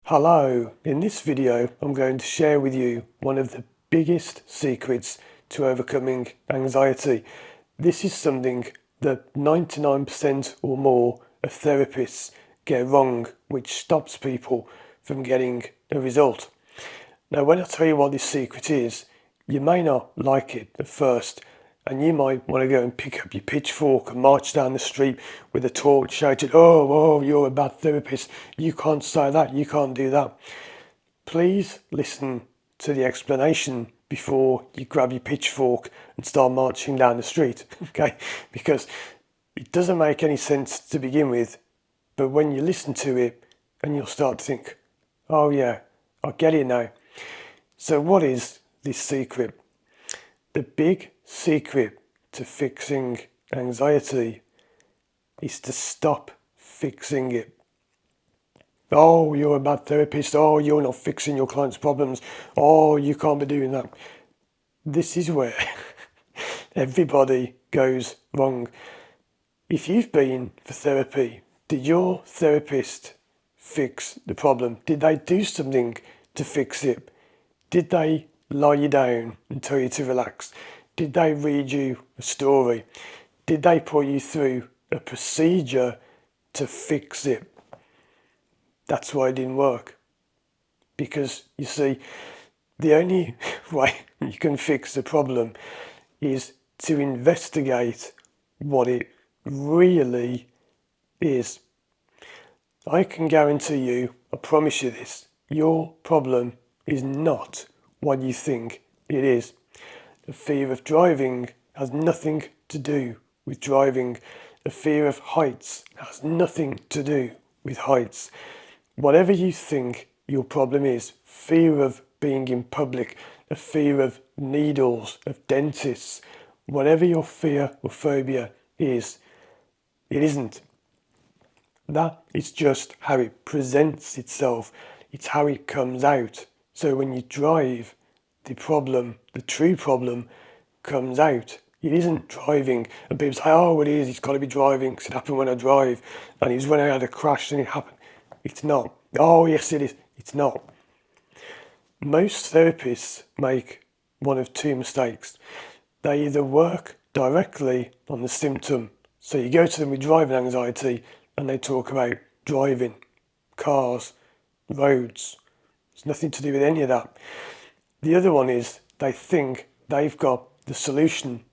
Hello, in this video I'm going to share with you one of the biggest secrets to overcoming anxiety. This is something that 99% or more of therapists get wrong, which stops people from getting a result. Now when I tell you what this secret is, you may not like it at first, and you might want to go and pick up your pitchfork and march down the street with a torch shouting, oh, you're a bad therapist, you can't say that, you can't do that. Please listen to the explanation before you grab your pitchfork and start marching down the street, okay? Because it doesn't make any sense to begin with, but when you listen to it, and you'll start to think, oh yeah, I get it now. So what is this secret? The big secret to fixing anxiety is to stop fixing it. Oh, you're a bad therapist. Oh, you're not fixing your client's problems. Oh, you can't be doing that. This is where everybody goes wrong. If you've been for therapy, did your therapist fix the problem? Did they do something to fix it? Did they lie you down and tell you to relax? Did they read you a story? Did they put you through a procedure to fix it? That's why it didn't work. Because, you see, the only way you can fix the problem is to investigate what it really is. I can guarantee you, I promise you this, your problem is not what you think it is. The fear of driving has nothing to do with driving. The fear of heights has nothing to do with heights. Whatever you think your problem is, fear of being in public, a fear of needles, of dentists, whatever your fear or phobia is, it isn't. That is just how it presents itself. It's how it comes out. So when you drive, the problem, the true problem, comes out. It isn't driving. And people say, oh, it is, it's got to be driving because it happened when I drive. And it was when I had a crash and it happened. It's not. Oh, yes, it is. It's not. Most therapists make one of two mistakes. They either work directly on the symptom. So you go to them with driving anxiety and they talk about driving, cars, roads. It's nothing to do with any of that. The other one is they think they've got the solution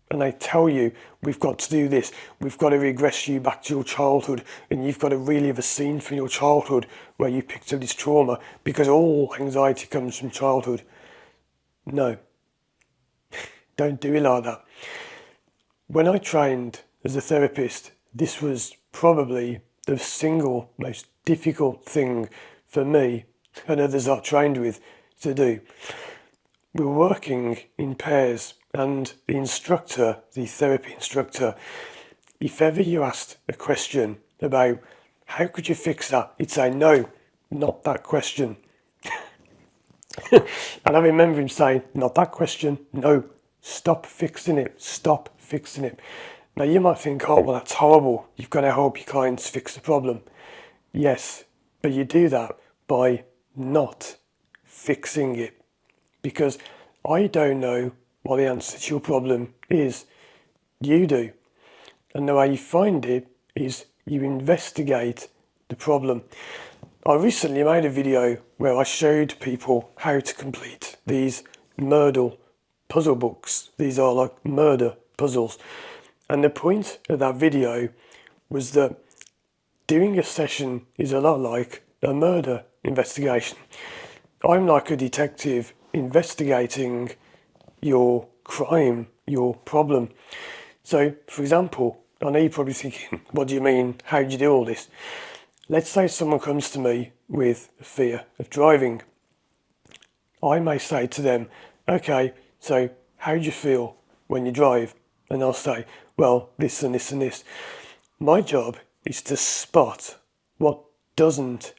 and they tell you, we've got to do this, we've got to regress you back to your childhood and you've got to relive a scene from your childhood where you picked up this trauma because all anxiety comes from childhood. No, don't do it like that. When I trained as a therapist, this was probably the single most difficult thing for me and others I trained with to do. We were working in pairs and the instructor, the therapy instructor, if ever you asked a question about how could you fix that, he'd say, no, not that question. And I remember him saying, not that question, no, stop fixing it, stop fixing it. Now you might think, oh, well, that's horrible. You've got to help your clients fix the problem. Yes, but you do that by not fixing it. Because I don't know what the answer to your problem is. You do. And the way you find it is you investigate the problem. I recently made a video where I showed people how to complete these Myrtle puzzle books. These are like murder puzzles. And the point of that video was that doing a session is a lot like a murder investigation. I'm like a detective investigating your crime, your problem. So, for example, I know you're probably thinking, what do you mean? How do you do all this? Let's say someone comes to me with a fear of driving. I may say to them, okay, so how do you feel when you drive? And they'll say, well, this and this and this. My job is to spot what doesn't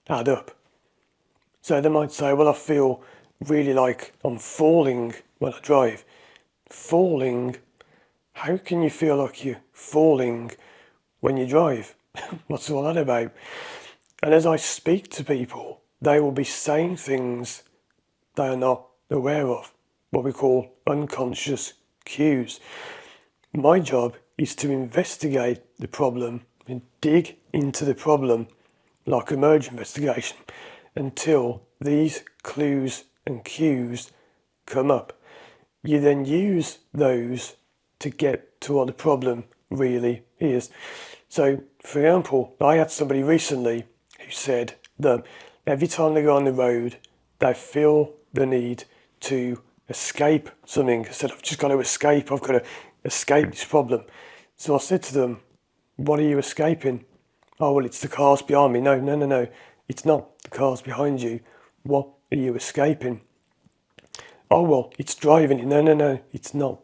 add up. So they might say, well, I feel really like I'm falling when I drive. Falling? How can you feel like you're falling when you drive? What's all that about? And as I speak to people, they will be saying things they are not aware of, what we call unconscious cues. My job is to investigate the problem and dig into the problem like a murder investigation until these clues and cues come up. You then use those to get to what the problem really is. So, for example, I had somebody recently who said that every time they go on the road, they feel the need to escape something. I said, I've just got to escape, I've got to escape this problem. So I said to them, what are you escaping? Oh, well, it's the cars behind me. No, it's not the cars behind you. What are you escaping? Oh, well, it's driving. No, it's not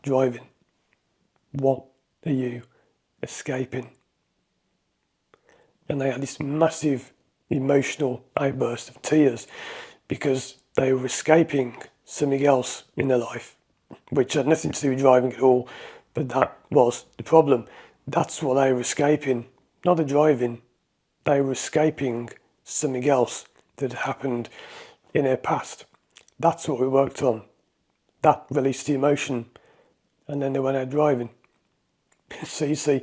driving. What are you escaping? And they had this massive emotional outburst of tears because they were escaping something else in their life, which had nothing to do with driving at all, but that was the problem. That's what they were escaping, not the driving. They were escaping something else that had happened in their past. That's what we worked on. That released the emotion, and then they went out driving. So you see,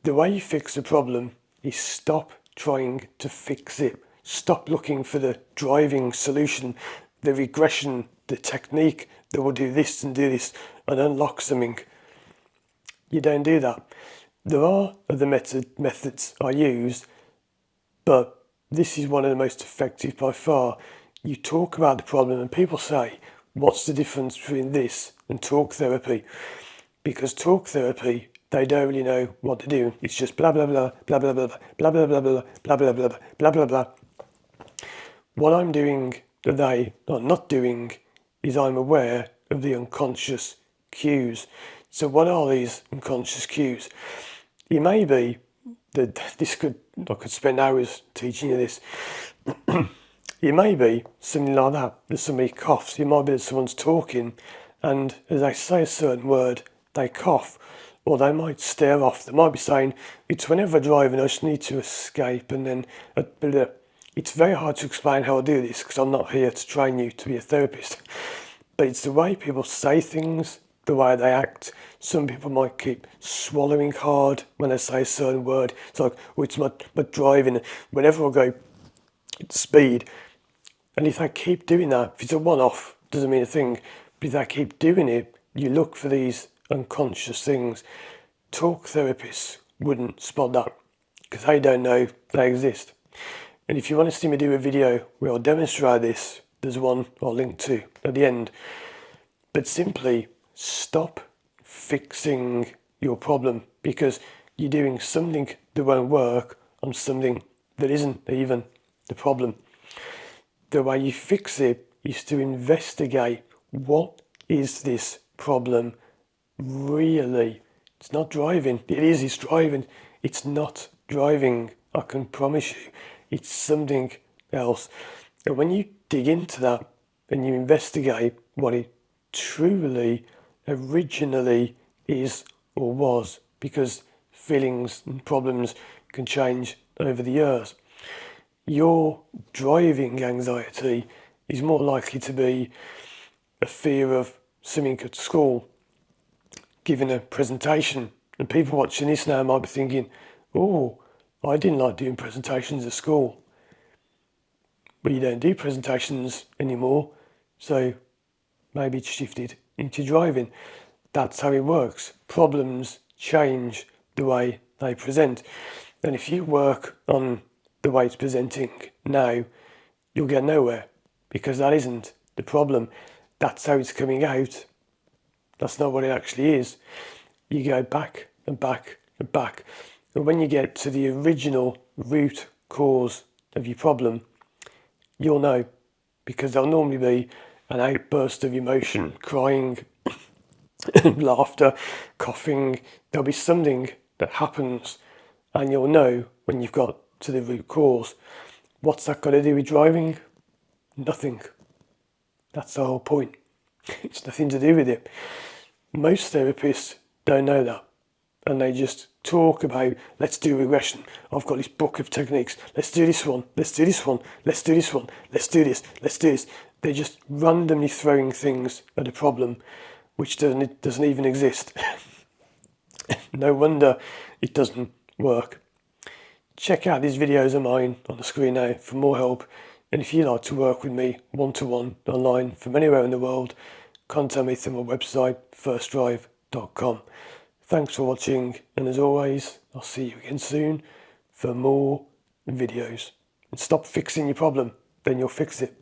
the way you fix a problem is stop trying to fix it. Stop looking for the driving solution, the regression, the technique that will do this and unlock something. You don't do that. There are other methods I use, but this is one of the most effective by far. You talk about the problem and people say, what's the difference between this and talk therapy? Because talk therapy, they don't really know what to do. It's just blah, blah, blah, blah, blah, blah, blah, blah, blah, blah, blah, blah, blah, blah, blah, blah. What I'm doing that they are not doing is I'm aware of the unconscious cues. So what are these unconscious cues? It may be that I could spend hours teaching you this. It may be something like that somebody coughs. It might be that someone's talking and as they say a certain word, they cough. Or they might stare off. They might be saying, it's whenever I drive and I just need to escape. And then it's very hard to explain how I do this because I'm not here to train you to be a therapist. But it's the way people say things, the way they act. Some people might keep swallowing hard when they say a certain word. It's like, oh, it's my driving. Whenever I go at speed, and if they keep doing that, if it's a one-off, doesn't mean a thing. But if they keep doing it, you look for these unconscious things. Talk therapists wouldn't spot that because they don't know they exist. And if you want to see me do a video where I'll demonstrate this, there's one I'll link to at the end. But simply stop fixing your problem because you're doing something that won't work on something that isn't even the problem. The way you fix it is to investigate, what is this problem really? It's not driving. It's driving. It's not driving. I can promise you. It's something else. And when you dig into that and you investigate what it truly, originally is or was, because feelings and problems can change over the years, your driving anxiety is more likely to be a fear of something at school, giving a presentation, and people watching this now might be thinking, oh, I didn't like doing presentations at school. But you don't do presentations anymore, so maybe it's shifted into driving. That's how it works. Problems change the way they present. And if you work on the way it's presenting now, you'll get nowhere because that isn't the problem. That's how it's coming out. That's not what it actually is. You go back and back and back. And when you get to the original root cause of your problem, you'll know, because there'll normally be an outburst of emotion, crying, laughter, coughing. There'll be something that happens and you'll know when you've got to the root cause. What's that got to do with driving? Nothing. That's the whole point. It's nothing to do with it. Most therapists don't know that. and they just talk about, let's do regression. I've got this book of techniques. Let's do this one. Let's do this one. Let's do this one. Let's do this. Let's do this. They're just randomly throwing things at a problem which doesn't even exist. No wonder it doesn't work. Check out these videos of mine on the screen now for more help. And if you'd like to work with me one-to-one online from anywhere in the world, contact me through my website, firstdrive.com. Thanks for watching, and as always, I'll see you again soon for more videos. And stop fixing your problem, then you'll fix it.